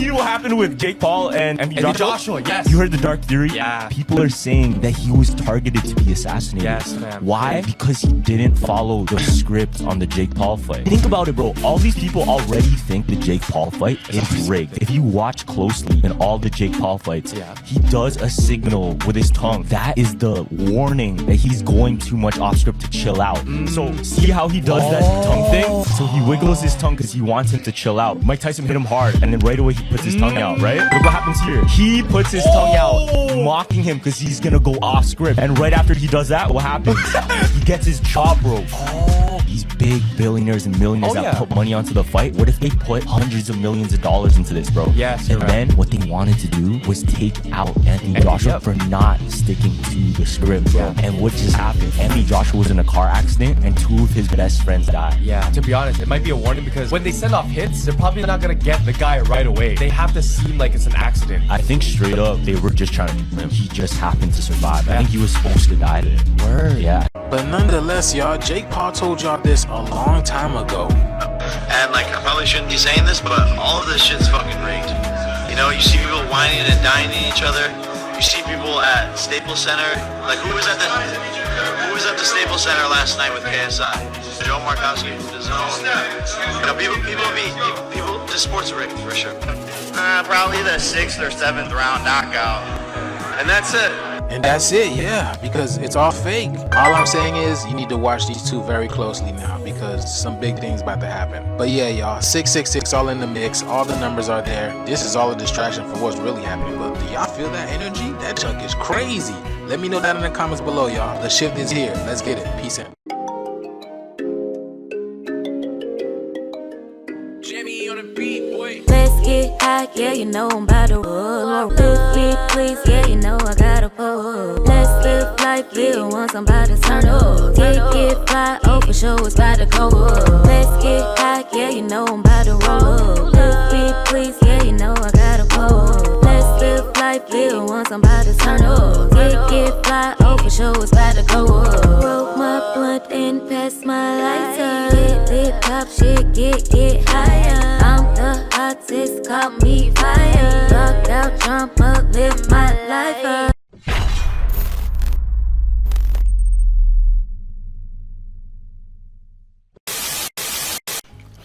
see what happened with Jake Paul and Joshua? Yes. You heard the dark theory? Yeah. People are saying that he was targeted to be assassinated. Yes, man. Why? Because he didn't follow the script on the Jake Paul fight. Think about it, bro. All these people already think the Jake Paul fight is rigged. If you watch closely in all the Jake Paul fights, he does a signal with his tongue. That is the warning that he's going too much off script to chill out. So see how he does that tongue thing? So he wiggles his tongue because he wants him to chill out. Mike Tyson hit him hard and then right away he puts his tongue out, right? Look what happens here. He puts his tongue out, mocking him because he's gonna go off script. And right after he does that, what happens? He gets his jaw broke. These big billionaires and millionaires that put money onto the fight, what if they put hundreds of millions of dollars into this, bro? Yes, and then what they wanted to do was take out Anthony Joshua for not sticking to the script, bro. And what just happened? Anthony Joshua was in a car accident and two of his best friends died. Yeah, to be honest, it might be a warning because when they send off hits, they're probably not gonna get the guy right away. They have to seem like it's an accident. I think straight up, they were just trying to kill him. He just happened to survive. I think he was supposed to die today. Word. Yeah. But nonetheless, y'all, Jake Paul told y'all this a long time ago. And like, I probably shouldn't be saying this, but all of this shit's fucking rigged. You know, you see people whining and dining each other. You see people at Staples Center. Like, who was at the Staples Center last night with KSI? Joe Markowski, the Zone. You know, people. This sport's rigged for sure. Probably the 6th or 7th round knockout, and that's it. And that's it, yeah, because it's all fake. All I'm saying is you need to watch these two very closely now because some big things about to happen. But yeah, y'all, 666 all in the mix. All the numbers are there. This is all a distraction for what's really happening. But do y'all feel that energy? That chunk is crazy. Let me know that in the comments below, y'all. The shift is here. Let's get it. Peace out. Jimmy on the beat, boy. Let's get high, yeah, you know I'm about to roll. Let's get please, yeah, you know I gotta pull. Let's live life, live once I'm about to turn up. Get fly, oh for sure it's about to go up. Let's get high, yeah, you know I'm about to roll. Let's get please, yeah, you know I gotta pull. Let's live life, live once I'm about to turn up. Get fly, oh for sure it's about to go up. Roll my blunt and pass my lighter. Lit pop shit, get higher. I'm the hottest, call me fire. Rock out, jump up, live my life up.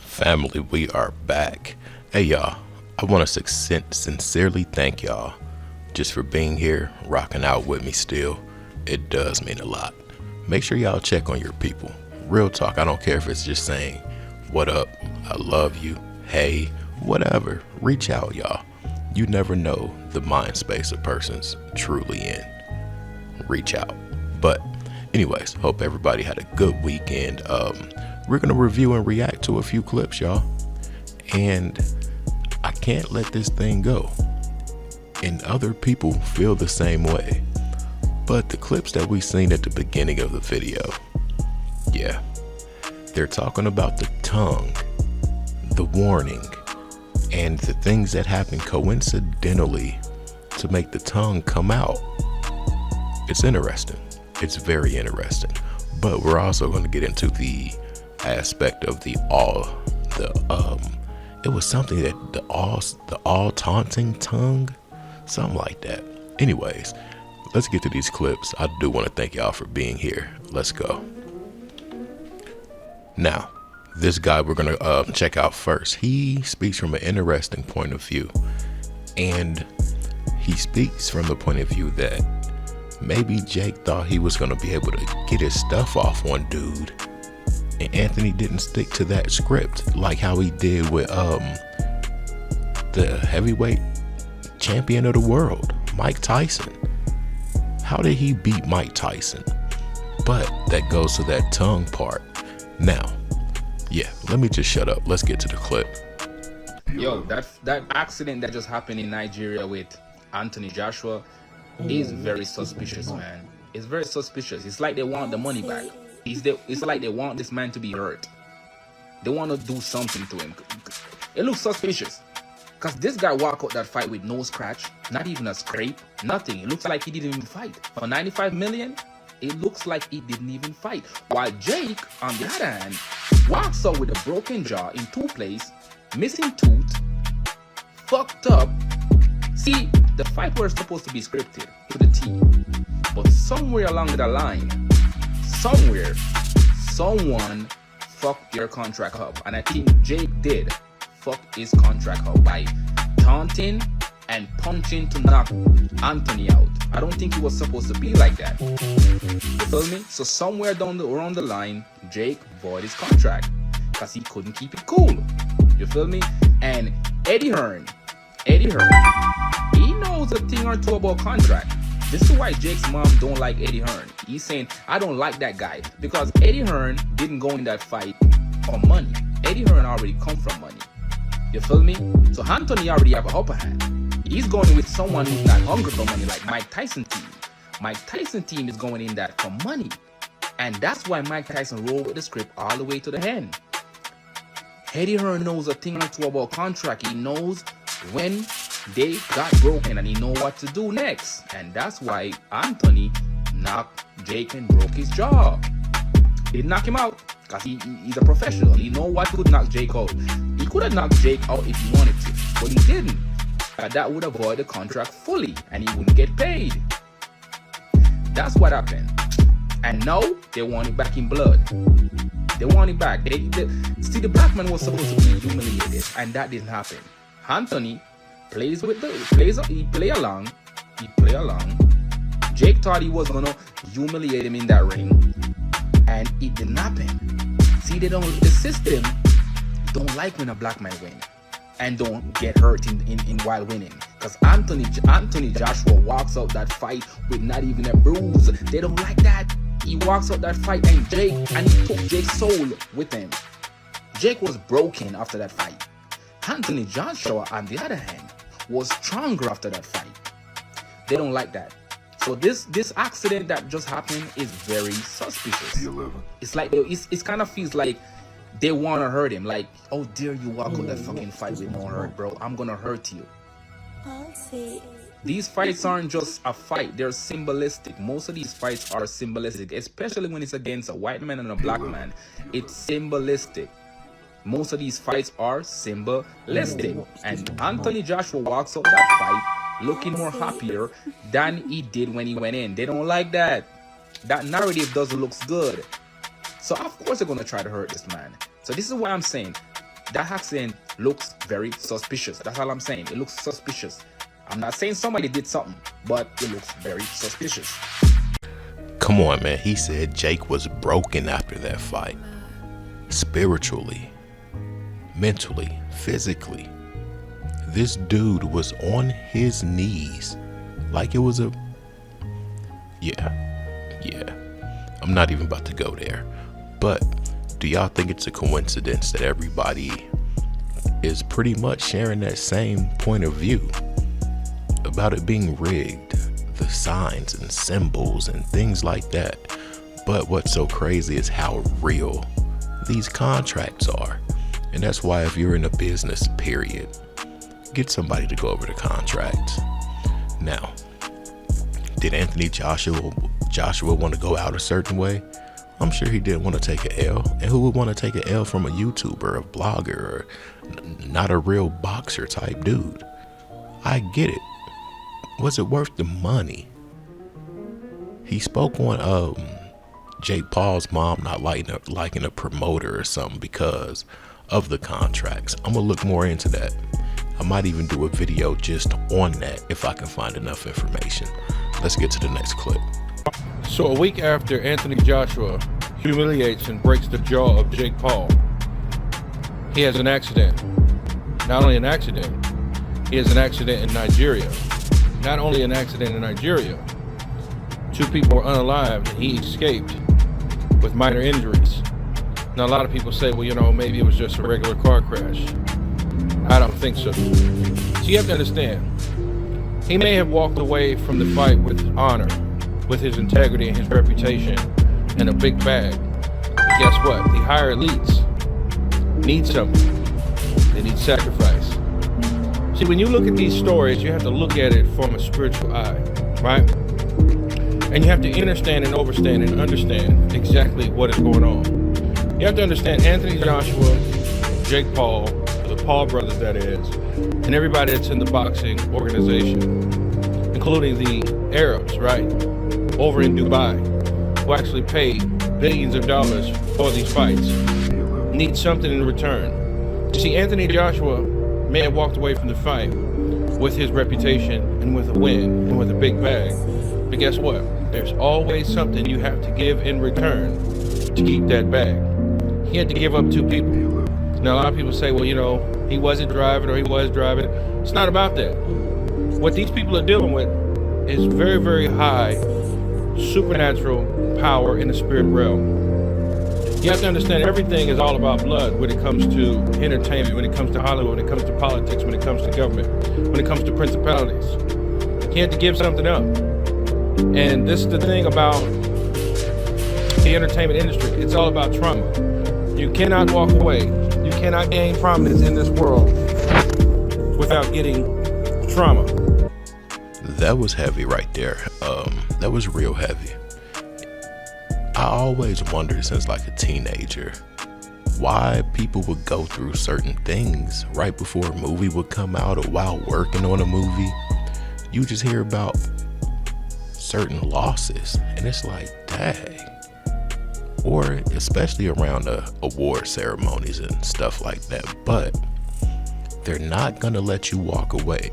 Family, we are back. Hey y'all, I want to sincerely thank y'all just for being here, rocking out with me still. It does mean a lot. Make sure y'all check on your people. Real talk, I don't care if it's just saying, what up, I love you, hey, whatever. Reach out, y'all. You never know the mind space a person's truly in. Reach out. But anyways, hope everybody had a good weekend. We're going to review and react to a few clips, y'all. And I can't let this thing go. And other people feel the same way. But the clips that we seen at the beginning of the video, yeah, they're talking about the tongue, the warning, and the things that happen coincidentally to make the tongue come out. It's interesting. It's very interesting. But we're also going to get into the aspect of it was something that the all taunting tongue, something like that. Anyways, let's get to these clips. I do want to thank y'all for being here. Let's go. Now, this guy we're gonna check out first. He speaks from an interesting point of view, and he speaks from the point of view that maybe Jake thought he was gonna be able to get his stuff off one dude, and Anthony didn't stick to that script like how he did with the heavyweight champion of the world, Mike Tyson. How did he beat Mike Tyson? But that goes to that tongue part. Now, yeah, let me just shut up. Let's get to the clip. Yo, that accident that just happened in Nigeria with Anthony Joshua is very suspicious, man. It's very suspicious. It's like they want the money back. It's like they want this man to be hurt. They want to do something to him. It looks suspicious. Because this guy walked out that fight with no scratch, not even a scrape, nothing. It looks like he didn't even fight. For 95 million, it looks like he didn't even fight. While Jake, on the other hand, walks out with a broken jaw in 2 places, missing tooth, fucked up. See, the fight was supposed to be scripted to the T, but somewhere along the line, someone fucked their contract up, and I think Jake did fuck his contract up by taunting and punching to knock Anthony out. I don't think it was supposed to be like that. You feel me? So somewhere around the line, Jake voided his contract because he couldn't keep it cool. You feel me? And Eddie Hearn, he knows a thing or two about contract. This is why Jake's mom don't like Eddie Hearn. He's saying, I don't like that guy because Eddie Hearn didn't go in that fight for money. Eddie Hearn already come from money. You feel me? So Anthony already have an upper hand. He's going with someone who's not hungry for money, like Mike Tyson team. Mike Tyson team is going in that for money. And that's why Mike Tyson rolled with the script all the way to the end. Eddie Hearn knows a thing or two about contract. He knows when they got broken and he know what to do next. And that's why Anthony knocked Jake and broke his jaw. He didn't knock him out because he's a professional. He know what could knock Jake out. He could have knocked Jake out if he wanted to, but he didn't. That would avoid the contract fully and he wouldn't get paid. That's what happened. And now they want it back in blood. They want it back. See, the black man was supposed to be humiliated, and that didn't happen. Anthony he play along. Jake thought he was gonna humiliate him in that ring, and it didn't happen. See, the system don't like when a black man win and don't get hurt in while winning. Because Anthony Joshua walks out that fight with not even a bruise. They don't like that. He walks out that fight and he took Jake's soul with him. Jake was broken after that fight. Anthony Joshua, on the other hand, was stronger after that fight. They don't like that. So this accident that just happened is very suspicious. It's like it kind of feels like they want to hurt him. Like, oh, dare you walk out that fucking fight with no hurt, bro? I'm gonna hurt you. These fights aren't just a fight, they're symbolistic. Most of these fights are symbolistic, especially when it's against a white man and a black man. It's symbolistic. Most of these fights are symbolistic. And Anthony Joshua walks out that fight looking more happier than he did when he went in. They don't like that. That narrative doesn't look good. So of course they're gonna try to hurt this man. So this is what I'm saying. That accident looks very suspicious. That's all I'm saying. It looks suspicious. I'm not saying somebody did something, but it looks very suspicious. Come on, man. He said Jake was broken after that fight. Spiritually, mentally, physically. This dude was on his knees like it was a... Yeah. I'm not even about to go there. But do y'all think it's a coincidence that everybody is pretty much sharing that same point of view about it being rigged, the signs and symbols and things like that? But what's so crazy is how real these contracts are. And that's why if you're in a business, period, get somebody to go over the contracts. Now, did Anthony Joshua want to go out a certain way? I'm sure he didn't want to take an L. And who would want to take an L from a YouTuber, a blogger, or not a real boxer type dude? I get it. Was it worth the money? He spoke on Jake Paul's mom not liking a promoter or something because of the contracts. I'm gonna look more into that. I might even do a video just on that if I can find enough information. Let's get to the next clip. So a week after Anthony Joshua humiliates and breaks the jaw of Jake Paul, he has an accident. Not only an accident, he has an accident in Nigeria. Not only an accident in Nigeria, 2 people were unalived and he escaped with minor injuries. Now a lot of people say, well, maybe it was just a regular car crash. I don't think so. So you have to understand, he may have walked away from the fight with honor, with his integrity and his reputation and a big bag. But guess what? The higher elites need something. They need sacrifice. See, when you look at these stories, you have to look at it from a spiritual eye, right? And you have to understand and overstand and understand exactly what is going on. You have to understand Anthony Joshua, Jake Paul, the Paul brothers that is, and everybody that's in the boxing organization, including the Arabs, right, over in Dubai, who actually pay billions of dollars for these fights, need something in return. You see, Anthony Joshua may have walked away from the fight with his reputation and with a win and with a big bag, but guess what? There's always something you have to give in return to keep that bag. He had to give up 2 people. Now, a lot of people say, well, you know, he wasn't driving or he was driving. It's not about that. What these people are dealing with is very, very high supernatural power in the spirit realm. You have to understand everything is all about blood when it comes to entertainment, when it comes to Hollywood, when it comes to politics, when it comes to government, when it comes to principalities. He had to give something up. And this is the thing about the entertainment industry. It's all about trauma. You cannot walk away. You cannot gain prominence in this world without getting trauma. That was heavy right there. That was real heavy. I always wondered since like a teenager why people would go through certain things right before a movie would come out or while working on a movie. You just hear about certain losses and it's like, dang. Or especially around the award ceremonies and stuff like that. But they're not gonna let you walk away.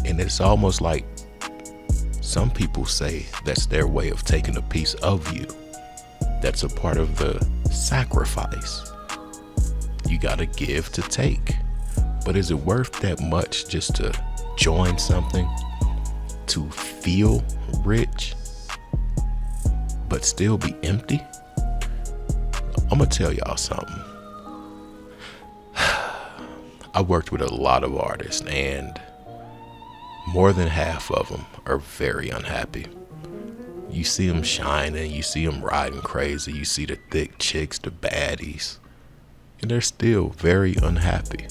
And it's almost like some people say that's their way of taking a piece of you. That's a part of the sacrifice. You gotta give to take. But is it worth that much just to join something, to feel rich, but still be empty? I'm gonna tell y'all something. I worked with a lot of artists and more than half of them are very unhappy. You see them shining, you see them riding crazy, you see the thick chicks, the baddies, and they're still very unhappy.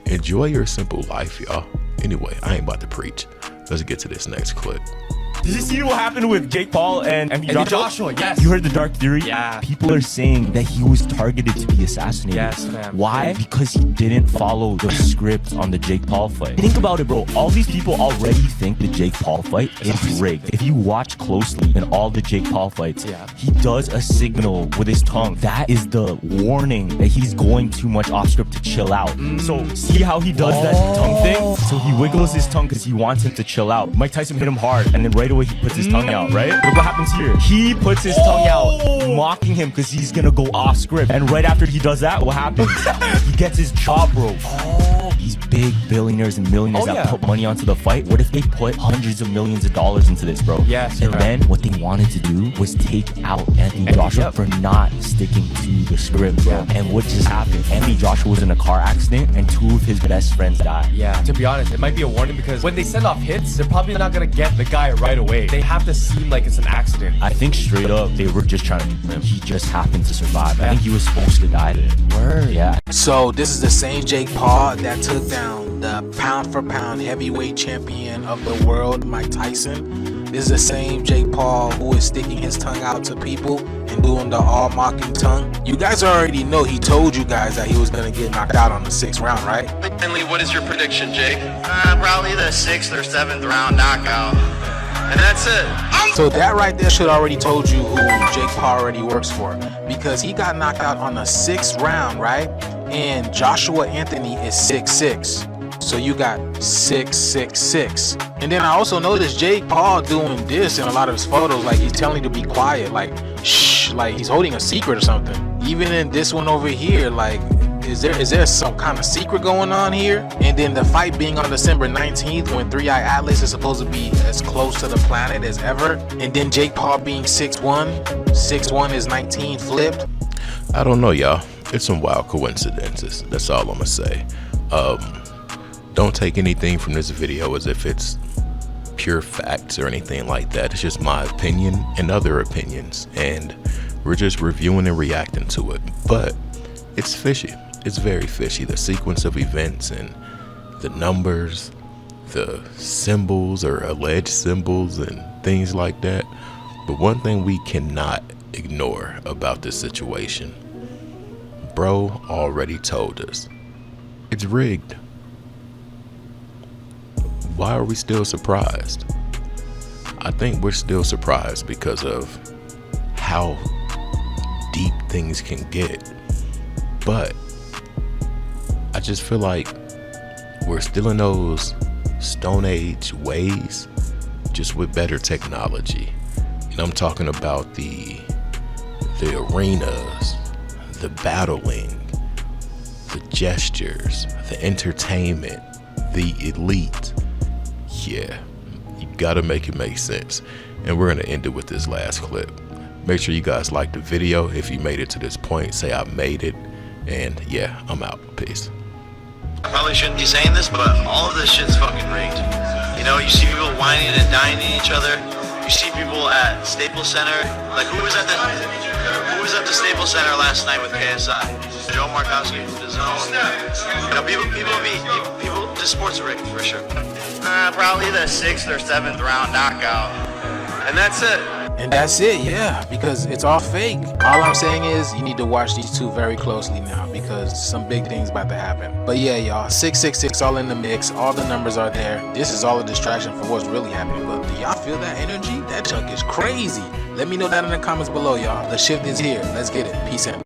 Enjoy your simple life, y'all. Anyway, I ain't about to preach. Let's get to this next clip. Did you see what happened with Jake Paul and Joshua? Yes. You heard the dark theory? Yeah. People are saying that he was targeted to be assassinated. Yes, man. Why? Because he didn't follow the script on the Jake Paul fight. Think about it, bro. All these people already think the Jake Paul fight is rigged. If you watch closely in all the Jake Paul fights, he does a signal with his tongue. That is the warning that he's going too much off script to chill out. So see how he does that tongue thing? So he wiggles his tongue because he wants him to chill out. Mike Tyson hit him hard and then right away he puts his tongue out, right? Look what happens here. He puts his tongue out, mocking him because he's gonna go off script. And right after he does that, what happens? He gets his jaw broke. These big billionaires and millionaires that put money onto the fight, what if they put hundreds of millions of dollars into this, bro? Yes, and then what they wanted to do was take out Anthony Joshua for not sticking to the script, bro. And what just happened? Anthony Joshua was in a car accident and 2 of his best friends died. Yeah, to be honest, it might be a warning because when they send off hits, they're probably not gonna get the guy right away. They have to seem like it's an accident. I think straight up, they were just trying to kill him. He just happened to survive. I think he was supposed to die there. Word. Yeah. So this is the same Jake Paul that took down the pound for pound heavyweight champion of the world, Mike Tyson. This is the same Jake Paul who is sticking his tongue out to people and doing the all mocking tongue. You guys already know he told you guys that he was gonna get knocked out on the 6th round, right? Finally, what is your prediction, Jake? Probably the 6th or 7th round knockout. And that's it. So that right there should already told you who Jake Paul already works for, because he got knocked out on the 6th round, right? And Joshua Anthony is 6'6". So you got 6'6". And then I also noticed Jake Paul doing this in a lot of his photos, like he's telling you to be quiet, like shh, like he's holding a secret or something. Even in this one over here, like is there some kind of secret going on here? And then the fight being on December 19th when 3-Eye Atlas is supposed to be as close to the planet as ever, and then Jake Paul being 6'1", is 19 flipped. I don't know, y'all. It's some wild coincidences. That's all I'm gonna say. Don't take anything from this video as if it's pure facts or anything like that. It's just my opinion and other opinions, and we're just reviewing and reacting to it. But it's fishy. It's very fishy. The sequence of events and the numbers, the symbols or alleged symbols and things like that. But one thing we cannot ignore about this situation, bro already told us it's rigged. why are we still surprised? I think we're still surprised because of how deep things can get. But I just feel like we're still in those Stone Age ways, just with better technology. And I'm talking about the arenas, the battling, the gestures, the entertainment, the elite. Yeah, you gotta make it make sense. And we're gonna end it with this last clip. Make sure you guys like the video. If you made it to this point, say I made it. And yeah, I'm out. Peace. I probably shouldn't be saying this, but all of this shit's fucking rigged. You know, you see people whining and dining each other. You see people at Staples Center. Like, who was at the Staples Center last night with KSI? Joe Markowski, the Zone. You know, people, this sport's rigged for sure. Probably the 6th or 7th round knockout. And that's it. And that's it, yeah, because it's all fake. All I'm saying is you need to watch these two very closely now because some big things about to happen. But yeah, y'all, 666 all in the mix. All the numbers are there. This is all a distraction for what's really happening. But do y'all feel that energy? That chunk is crazy. Let me know that in the comments below, y'all. The shift is here. Let's get it. Peace out.